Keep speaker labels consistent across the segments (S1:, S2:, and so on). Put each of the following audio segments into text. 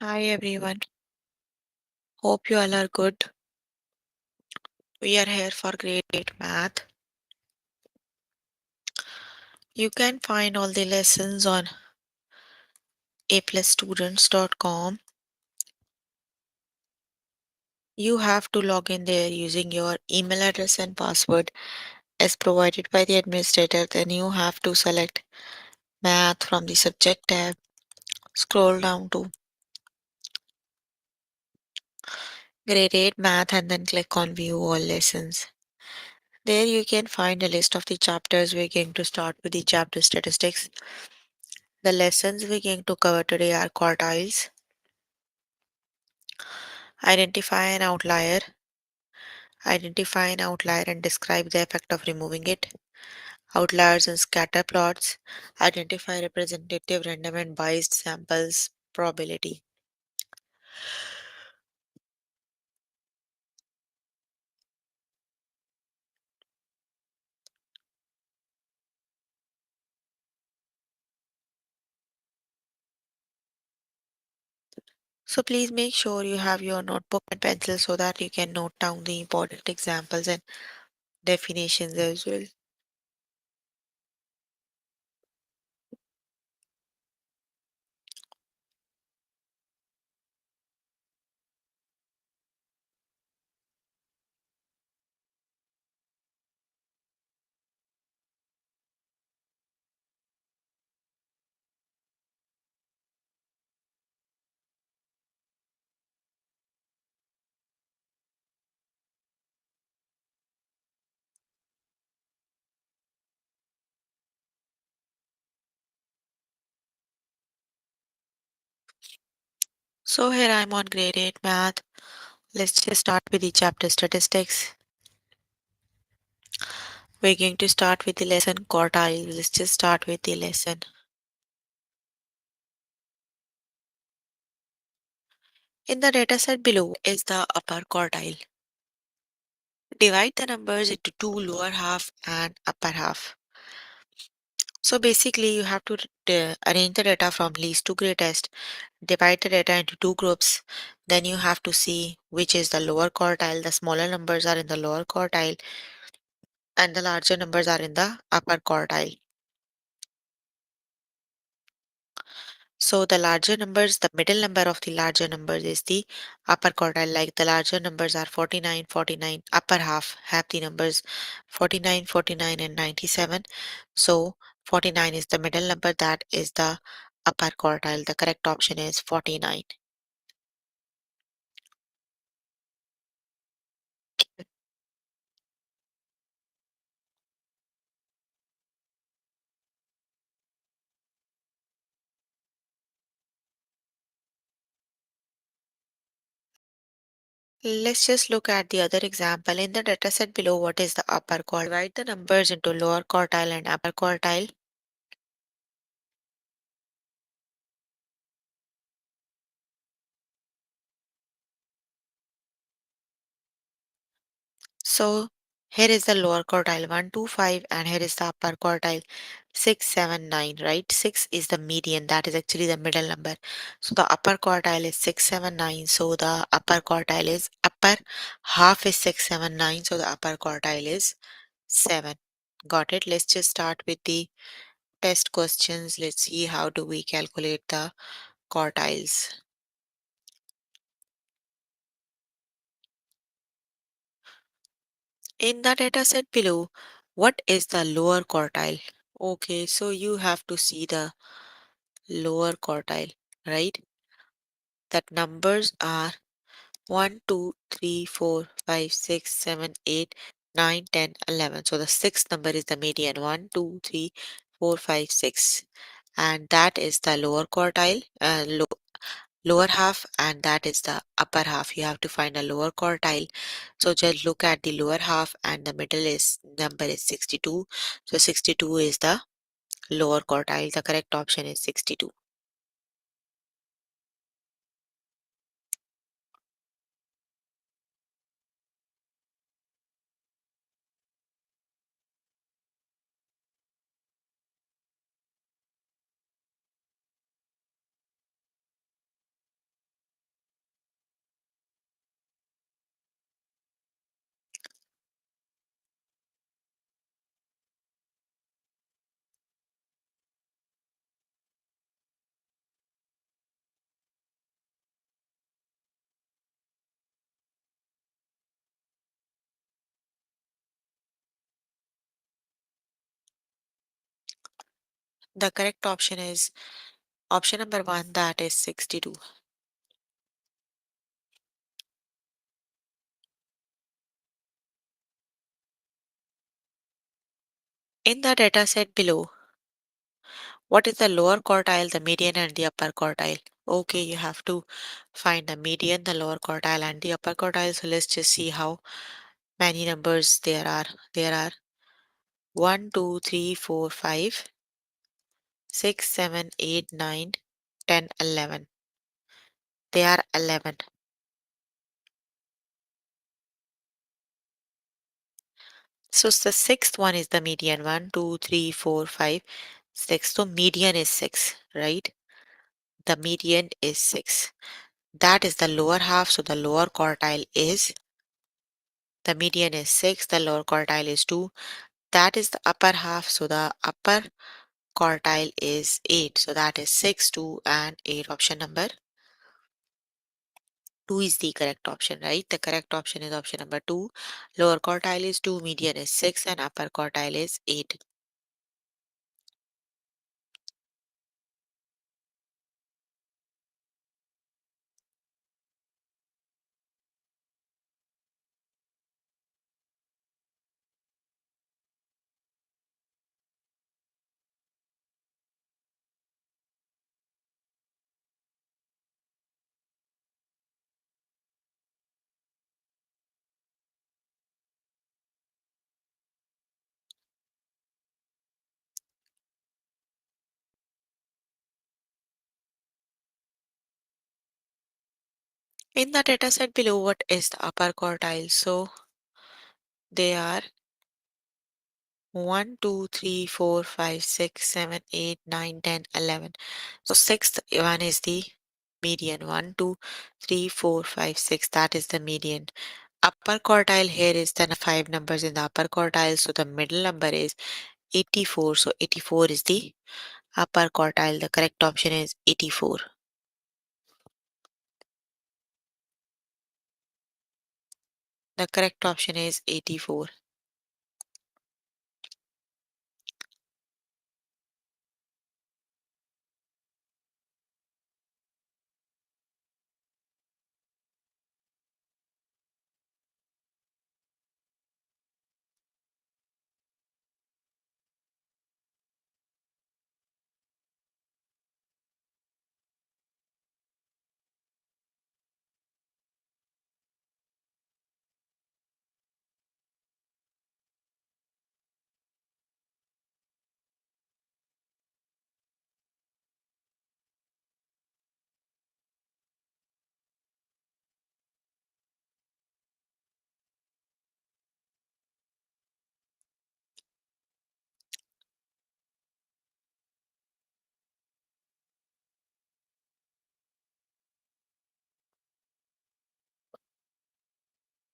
S1: Hi everyone. Hope you all are good. We are here for grade 8 math. You can find all the lessons on aplusstudents.com. You have to log in there using your email address and password as provided by the administrator. Then you have to select math from the subject tab. Scroll down to grade 8 math and then click on view all lessons. There you can find a list of the chapters. We're going to start with the chapter statistics. The lessons we're going to cover today are quartiles, identify an outlier, and describe the effect of removing it, outliers and scatter plots, identify representative random and biased samples, probability. So please make sure you have your notebook and pencil so that you can note down the important examples and definitions as well. So here I'm on grade 8 math. Let's just start with the chapter statistics. We're going to start with the lesson quartile. Let's just start with the lesson. In the dataset below is the upper quartile. Divide the numbers into two, lower half and upper half. So basically you have to arrange the data from least to greatest, divide the data into two groups, then you have to see which is the lower quartile. The smaller numbers are in the lower quartile and the larger numbers are in the upper quartile. So the larger numbers, the middle number of the larger numbers is the upper quartile. Like the larger numbers are 49, 49. Upper half have the numbers 49, 49 and 97. So 49 is the middle number, that is the upper quartile. The correct option is 49. Let's just look at the other example. In the dataset below, what is the upper quartile? Divide the numbers into lower quartile and upper quartile. So here is the lower quartile 1, 2, 5, and here is the upper quartile 6, 7, 9, right? 6 is the median, that is actually the middle number. So the upper quartile is 6, 7, 9. So the upper quartile is upper half is 6, 7, 9. So the upper quartile is 7. Got it? Let's just start with the test questions. Let's see how do we calculate the quartiles. In the dataset below, what is the lower quartile? Okay, so you have to see the lower quartile, right? That numbers are 1, 2, 3, 4, 5, 6, 7, 8, 9, 10, 11. So the sixth number is the median 1, 2, 3, 4, 5, 6. And that is the lower quartile, lower half, and that is the upper half. You have to find a lower quartile. So just look at the lower half, and the middle is number is 62. So 62 is the lower quartile. The correct option is 62. The correct option is option number one, that is 62. In the data set below, what is the lower quartile, the median, and the upper quartile? Okay, you have to find the median, the lower quartile, and the upper quartile. So let's just see how many numbers there are. There are 1, 2, 3, 4, 5, 6, 7, 8, 9, 10, 11. They are 11. So the sixth one is the median. 1, 2, 3, 4, 5, 6. So median is 6, right? The median is 6. That is the lower half. So the lower quartile is, the median is 6, the lower quartile is 2. That is the upper half. So the upper quartile is 8. So that is 6, 2, and 8. Option number 2 is the correct option, right? The correct option is option number 2. Lower quartile is 2, median is 6, and upper quartile is 8. In the data set below, what is the upper quartile? So they are 1, 2, 3, 4, 5, 6, 7, 8, 9, 10, 11. So sixth one is the median. 1, 2, 3, 4, 5, 6. That is the median. Upper quartile here is the five numbers in the upper quartile. So the middle number is 84. So 84 is the upper quartile. The correct option is 84. The correct option is 84.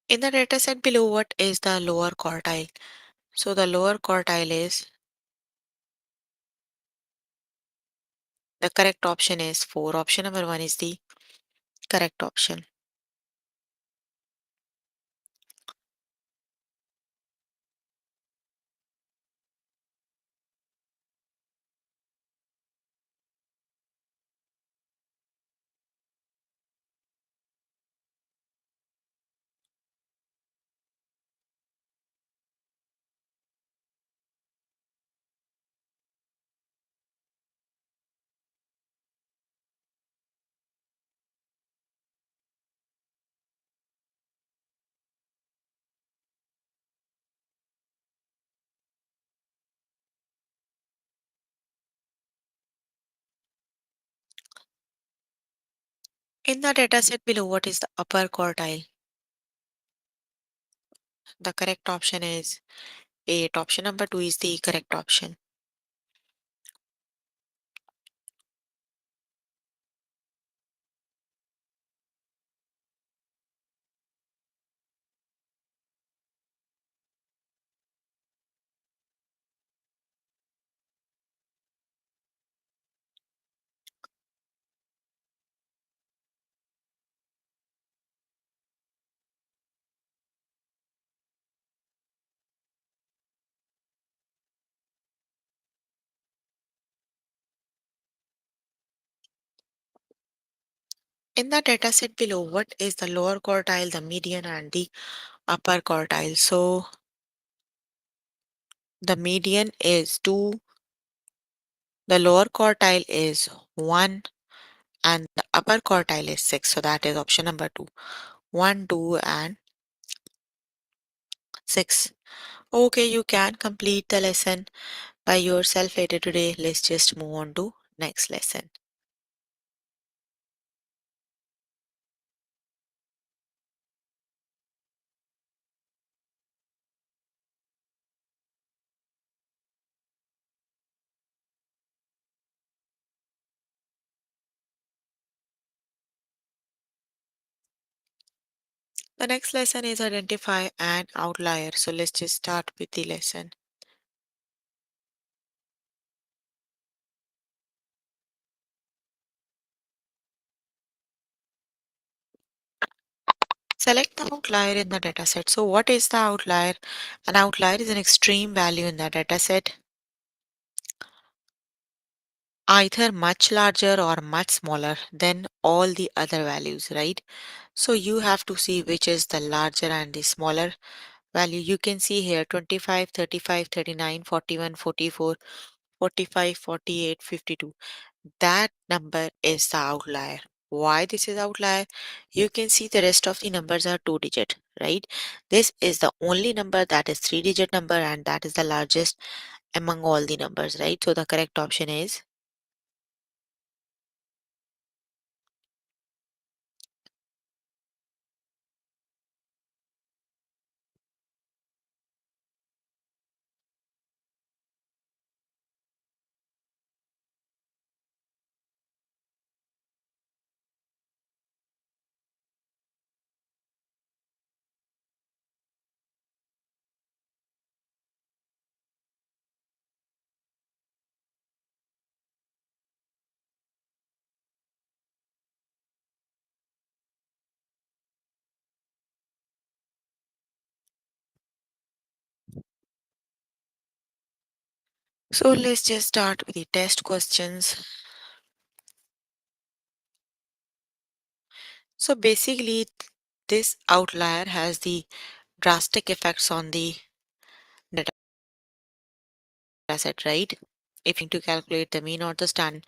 S1: In the data set below, what is the lower quartile? So the lower quartile is, the correct option is 4. Option number 1 is the correct option. In the data set below, what is the upper quartile? The correct option is 8. Option number 2 is the correct option. In the dataset below, what is the lower quartile, the median, and the upper quartile? So the median is 2, the lower quartile is 1, and the upper quartile is 6. So that is option number 2. 1, 2, and 6. Okay, you can complete the lesson by yourself later today. Let's just move on to next lesson. The next lesson is identify an outlier. So let's just start with the lesson. Select the outlier in the dataset. So what is the outlier? An outlier is an extreme value in the dataset, either much larger or much smaller than all the other values, right? So you have to see which is the larger and the smaller value. You can see here 25, 35, 39, 41, 44, 45, 48, 52. That number is the outlier. Why this is outlier? You can see the rest of the numbers are 2 digit, right? This is the only number that is 3 digit number, and that is the largest among all the numbers, right? So the correct option is so. Let's just start with the test questions. So basically, this outlier has the drastic effects on the data set, right? If you need to calculate the mean or the stand,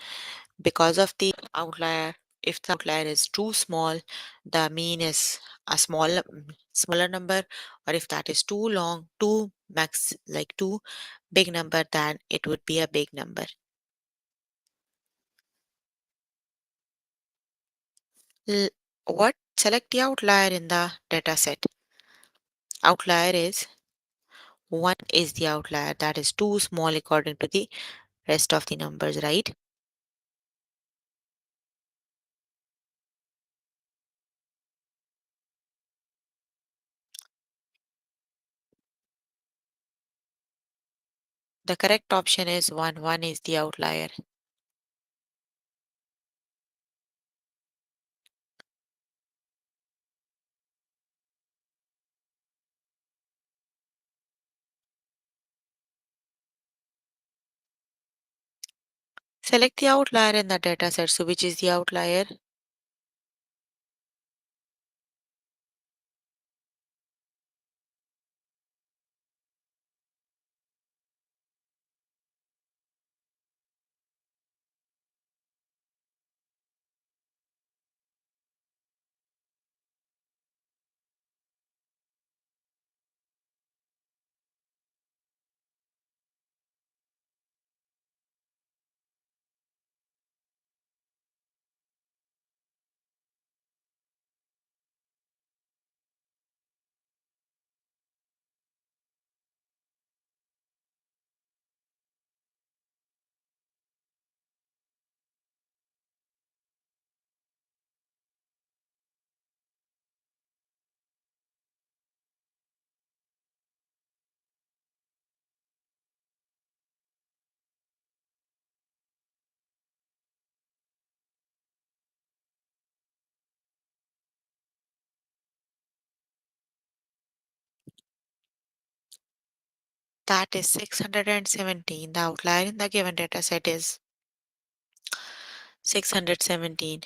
S1: because of the outlier, if the outlier is too small, the mean is a smaller number, or if that is too long, too max, like too big number, then it would be a big number. L- what select the outlier in the data set? Outlier is 1 is the outlier that is too small according to the rest of the numbers, right? The correct option is 1. 1 is the outlier. Select the outlier in the data set. So which is the outlier? That is 617. The outlier in the given data set is 617.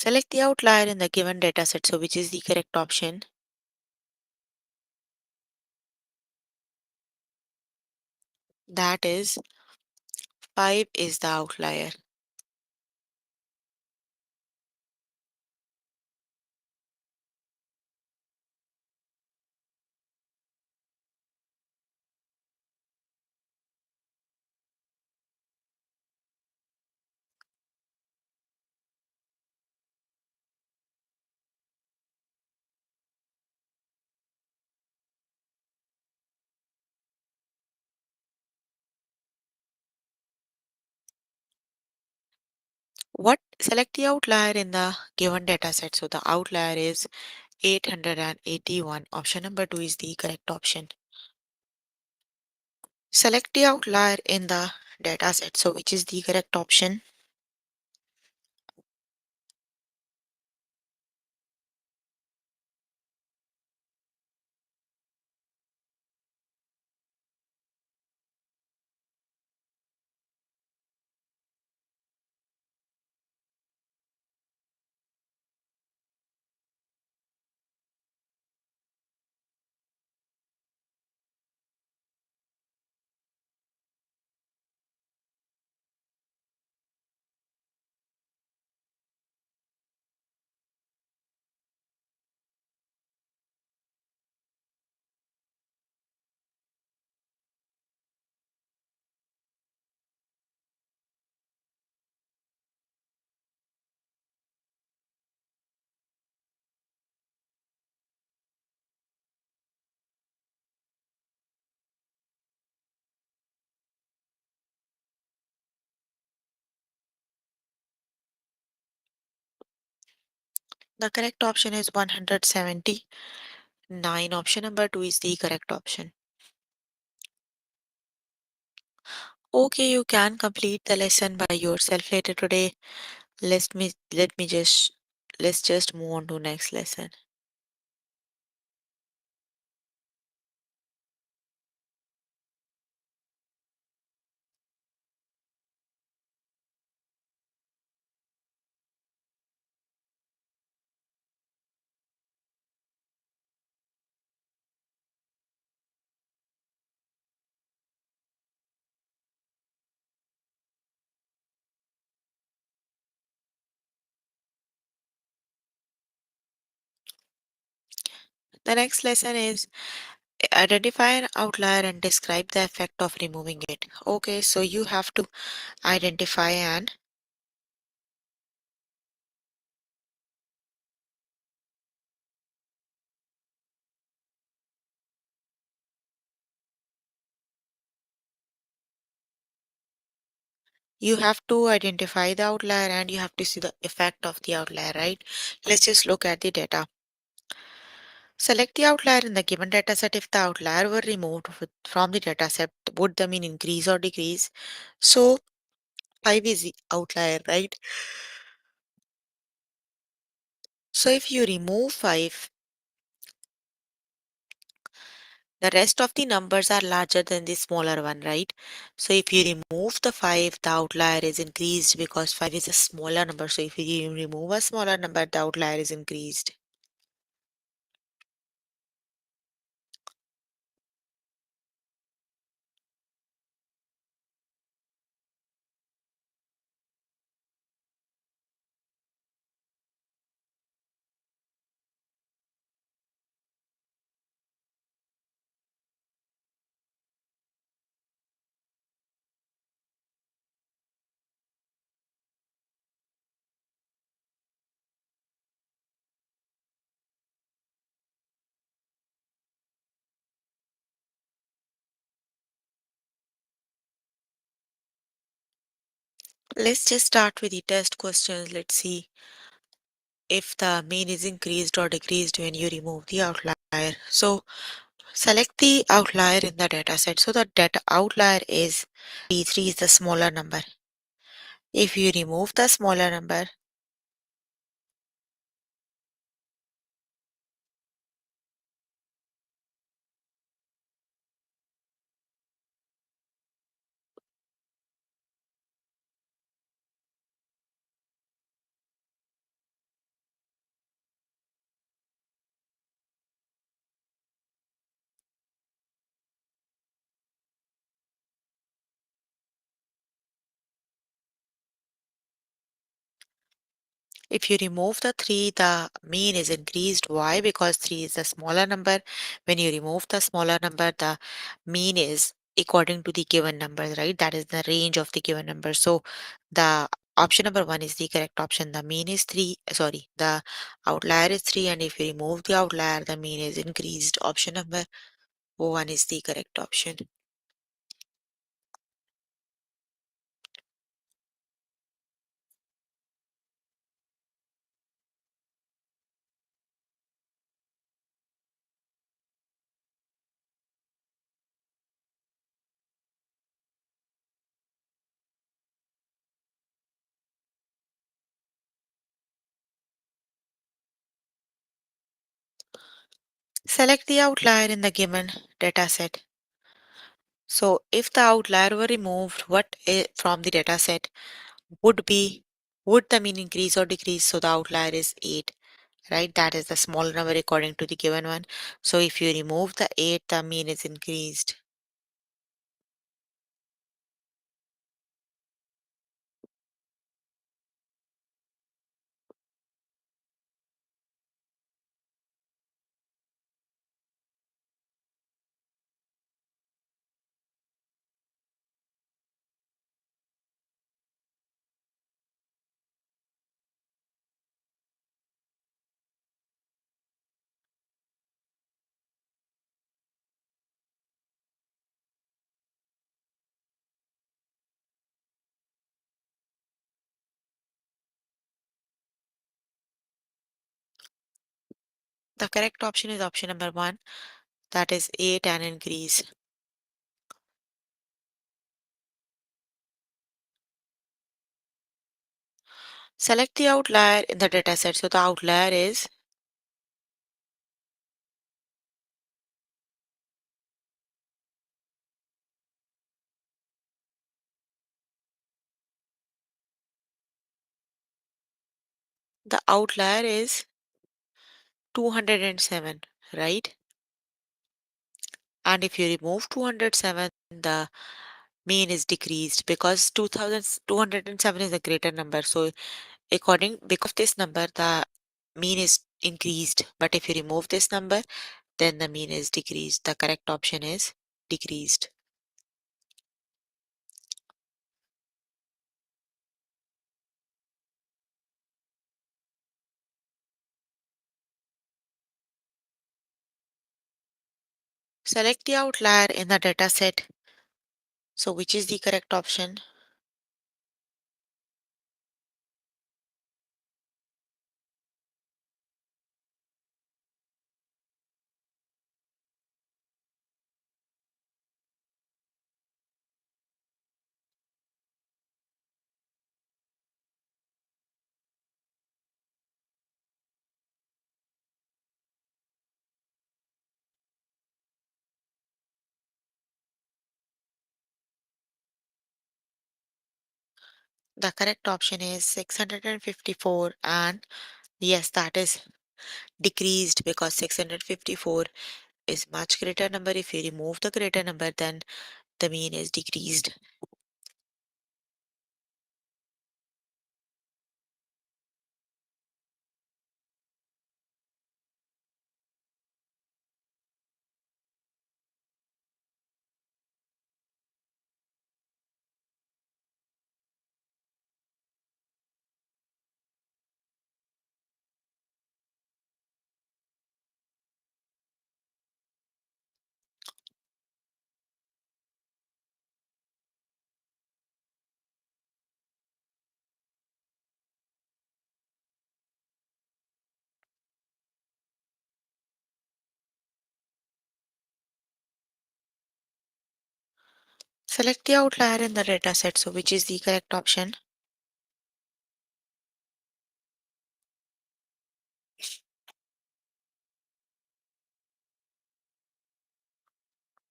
S1: Select the outlier in the given dataset. So which is the correct option? That is 5 is the outlier. What select the outlier in the given dataset. So the outlier is 881. Option number 2 is the correct option. Select the outlier in the dataset. So which is the correct option? The correct option is 179. Option number 2 is the correct option. Okay, you can complete the lesson by yourself later today. Let's just move on to next lesson. The next lesson is identify an outlier and describe the effect of removing it. Okay, so you have to identify and you have to identify the outlier and you have to see the effect of the outlier, right? Let's just look at the data. Select the outlier in the given dataset. If the outlier were removed from the dataset, would the mean increase or decrease? So 5 is the outlier, right? So if you remove 5, the rest of the numbers are larger than the smaller one, right? So if you remove the 5, the outlier is increased because 5 is a smaller number. So if you remove a smaller number, the outlier is increased. Let's just start with the test questions. Let's see if the mean is increased or decreased when you remove the outlier. So select the outlier in the data set. So the data outlier is 3. 3 is the smaller number. If you remove the smaller number, If you remove the 3, the mean is increased. Why? Because 3 is a smaller number. When you remove the smaller number, the mean is according to the given number, right? That is the range of the given number. So the option number 1 is the correct option. The mean is 3, sorry, the outlier is 3, and if you remove the outlier, the mean is increased. Option number 1 is the correct option. Select the outlier in the given data set. So if the outlier were removed, from the data set would be, would the mean increase or decrease? So the outlier is 8, right? That is the smaller number according to the given one. So if you remove the 8, the mean is increased. The correct option is option number 1, that is 8 and increase. Select the outlier in the data set. So the outlier is, the outlier is 207, right? And if you remove 207, the mean is decreased because 2207 is a greater number. So because of this number, the mean is increased. But if you remove this number, then the mean is decreased. The correct option is decreased. Select the outlier in the data set. So which is the correct option? The correct option is 654, and yes, that is decreased because 654 is much greater number. If you remove the greater number, then the mean is decreased. Select the outlier in the data set. So which is the correct option?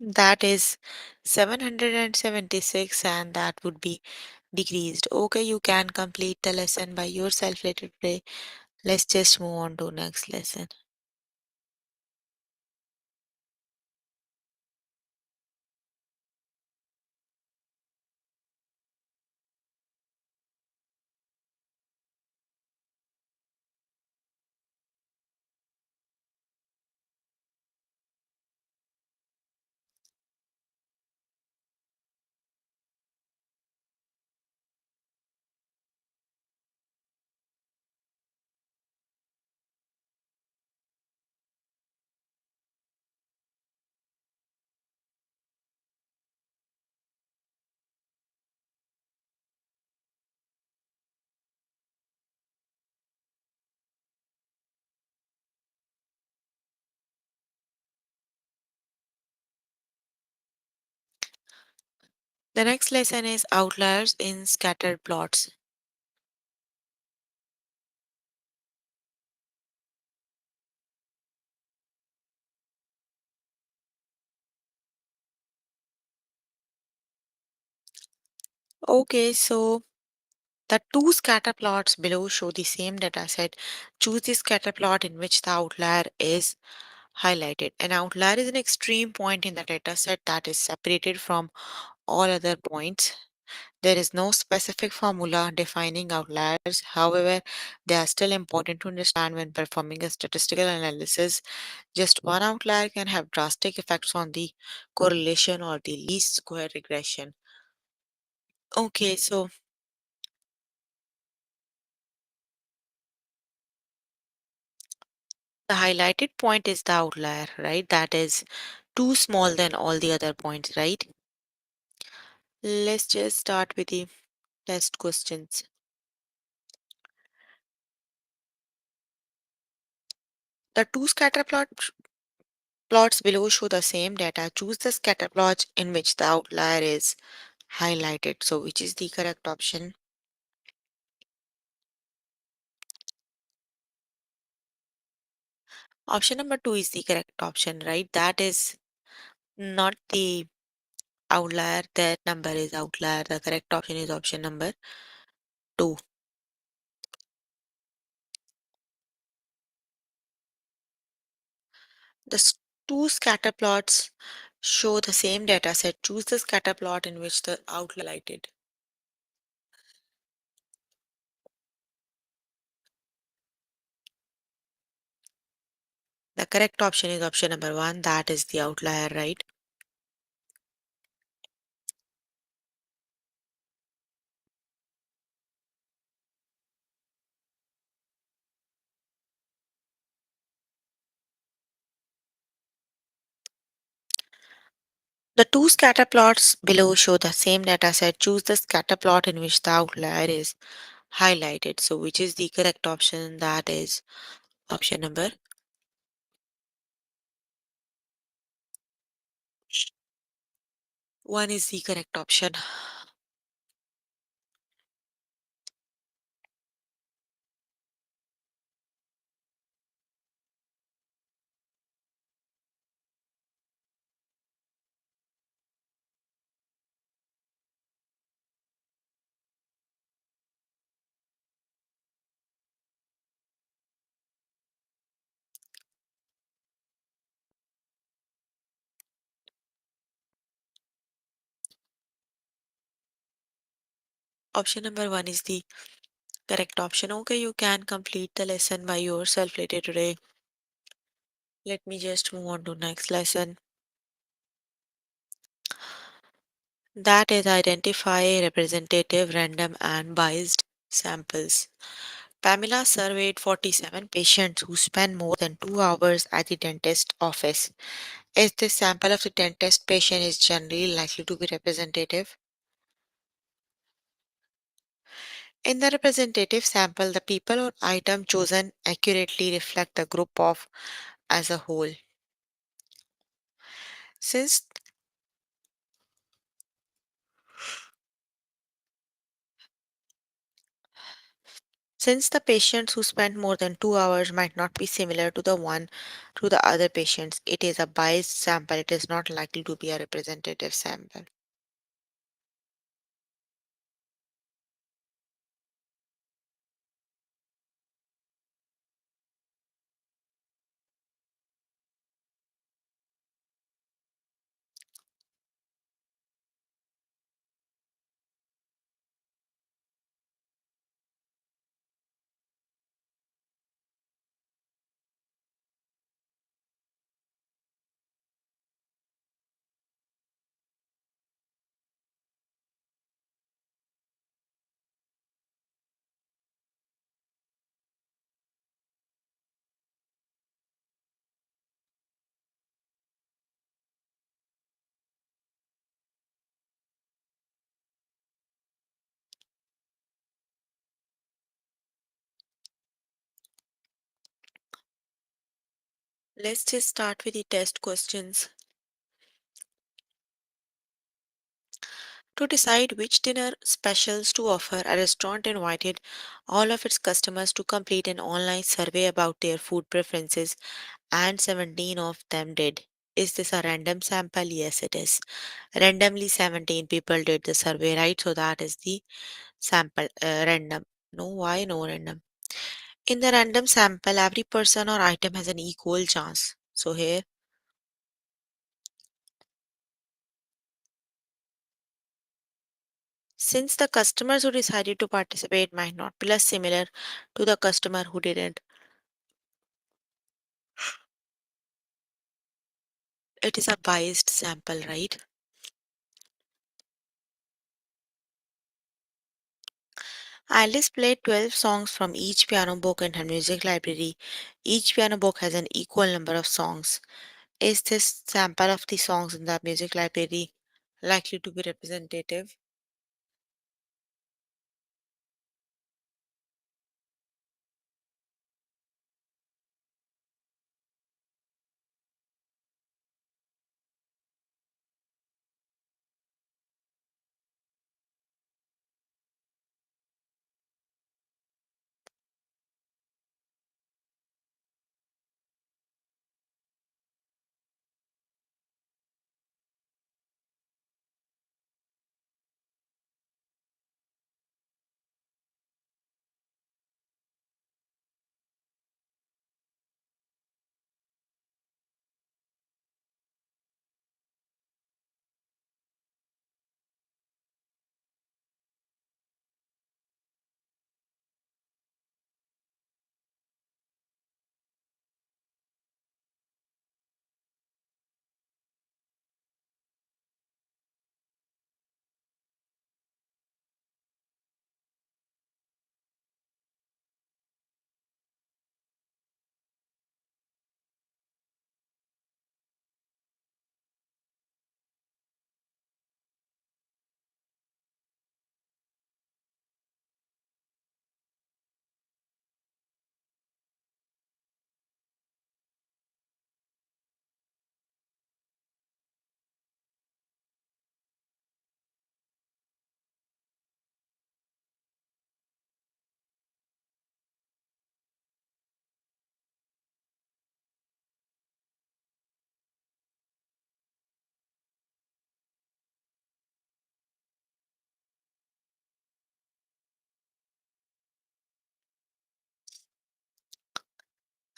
S1: That is 776, and that would be decreased. Okay, you can complete the lesson by yourself later today. Let's just move on to next lesson. The next lesson is outliers in scattered plots. Okay, so the two scatter plots below show the same dataset. Choose the scatter plot in which the outlier is highlighted. An outlier is an extreme point in the dataset that is separated from all other points. There is no specific formula defining outliers. However, they are still important to understand when performing a statistical analysis. Just one outlier can have drastic effects on the correlation or the least square regression. Okay, so the highlighted point is the outlier, right? That is too small than all the other points, right? Let's just start with the test questions. The two plots below show the same data. Choose the scatter plot in which the outlier is highlighted. So, which is the correct option? Option number two is the correct option, right? That is not the outlier. That number is outlier. The correct option is option number two. The two scatter plots show the same data set. Choose the scatter plot in which the outlier lighted. The correct option is option number one. That is the outlier, right? The two scatter plots below show the same data set. Choose the scatter plot in which the outlier is highlighted. So, which is the correct option? That is option number one is the correct option. Option number one is the correct option. Okay, you can complete the lesson by yourself later today. Let me just move on to next lesson. That is identify representative, random, and biased samples. Pamela surveyed 47 patients who spent more than 2 hours at the dentist office. Is this sample of the dentist patient is generally likely to be representative? In the representative sample, the people or item chosen accurately reflect the group of as a whole. Since since the patients who spent more than 2 hours might not be similar to the other patients, it is a biased sample. It is not likely to be a representative sample. Let's just start with the test questions. To decide which dinner specials to offer, a restaurant invited all of its customers to complete an online survey about their food preferences, and 17 of them did. Is this a random sample? Yes, it is. Randomly, 17 people did the survey, right? So that is the sample random. No, why no random? In the random sample, every person or item has an equal chance. So here, since the customers who decided to participate might not be less similar to the customer who didn't, it is a biased sample, right? Alice played 12 songs from each piano book in her music library. Each piano book has an equal number of songs. Is this sample of the songs in the music library likely to be representative?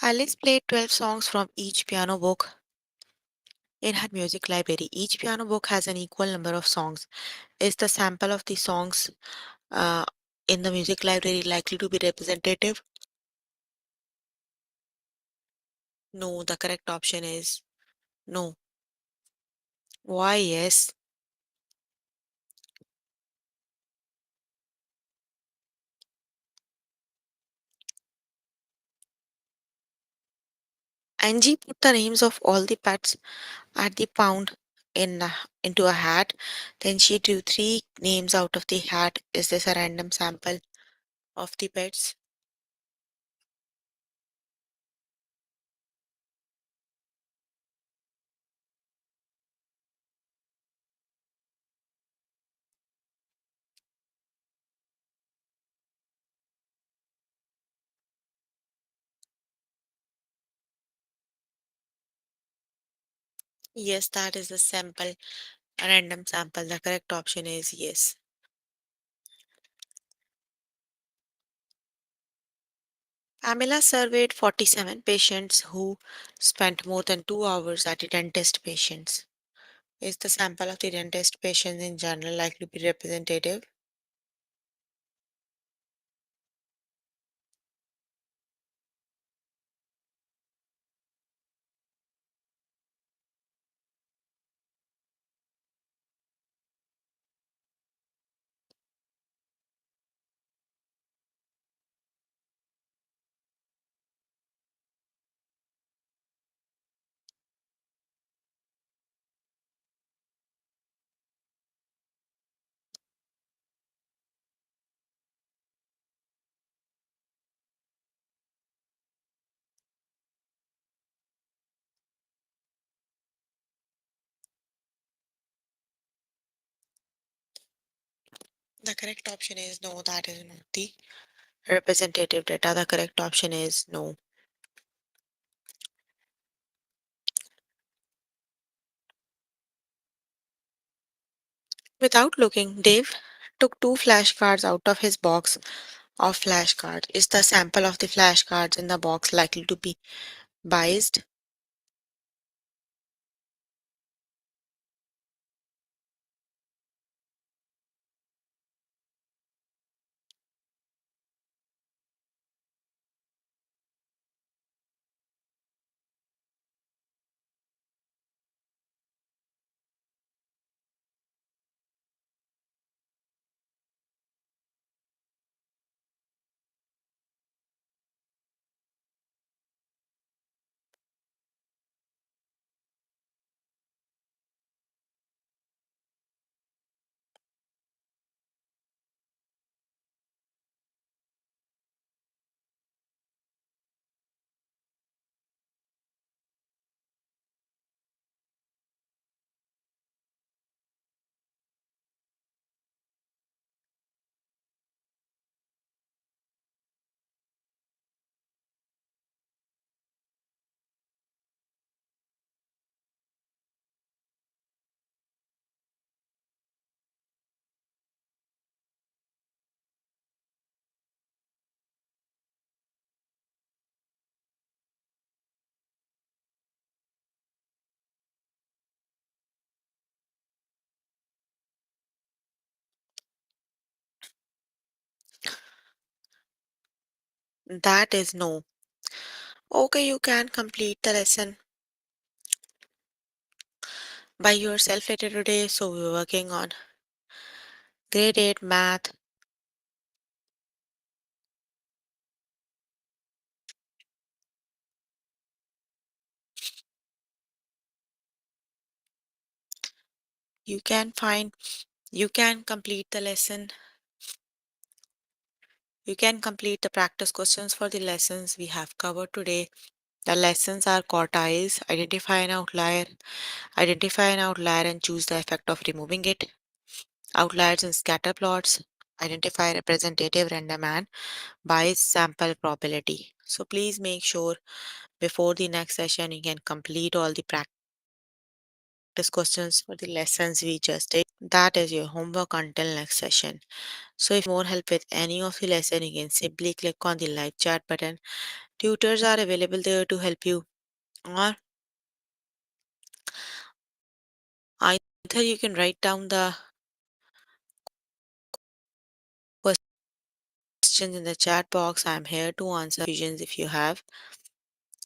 S1: Alice played 12 songs from each piano book in her music library. Each piano book has an equal number of songs. Is the sample of the songs uh, in the music library likely to be representative? No, the correct option is no. Why, yes. Angie put the names of all the pets at the pound into a hat. Then she drew three names out of the hat. Is this a random sample of the pets? Yes, that is the sample, a random sample. The correct option is yes. Pamela surveyed 47 patients who spent more than 2 hours at the dentist patients. Is the sample of the dentist patients in general likely to be representative? The correct option is no, that is not the representative data. The correct option is no. Without looking, Dave took two flashcards out of his box of flashcards. Is the sample of the flashcards in the box likely to be biased? That is no. Okay, you can complete the lesson by yourself later today. So we're working on grade 8 math. You can find, you can complete the lesson. You can complete the practice questions for the lessons we have covered today. The lessons are quartiles, identify an outlier and choose the effect of removing it. Outliers and scatter plots, identify representative random and bias sample probability. So please make sure before the next session you can complete all the practice questions for the lessons we just did. That is your homework until next session. So if you need more help with any of the lesson, you can simply click on the live chat button. Tutors are available there to help you. Or either you can write down the questions in the chat box. I'm here to answer questions if you have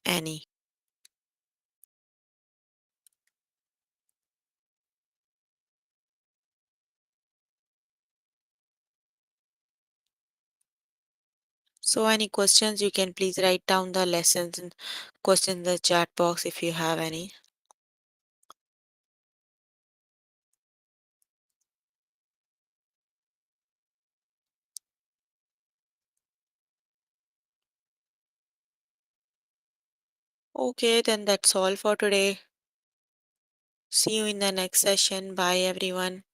S1: any. So any questions, you can please write down the lessons and questions in the chat box if you have any. Okay, then that's all for today. See you in the next session. Bye everyone.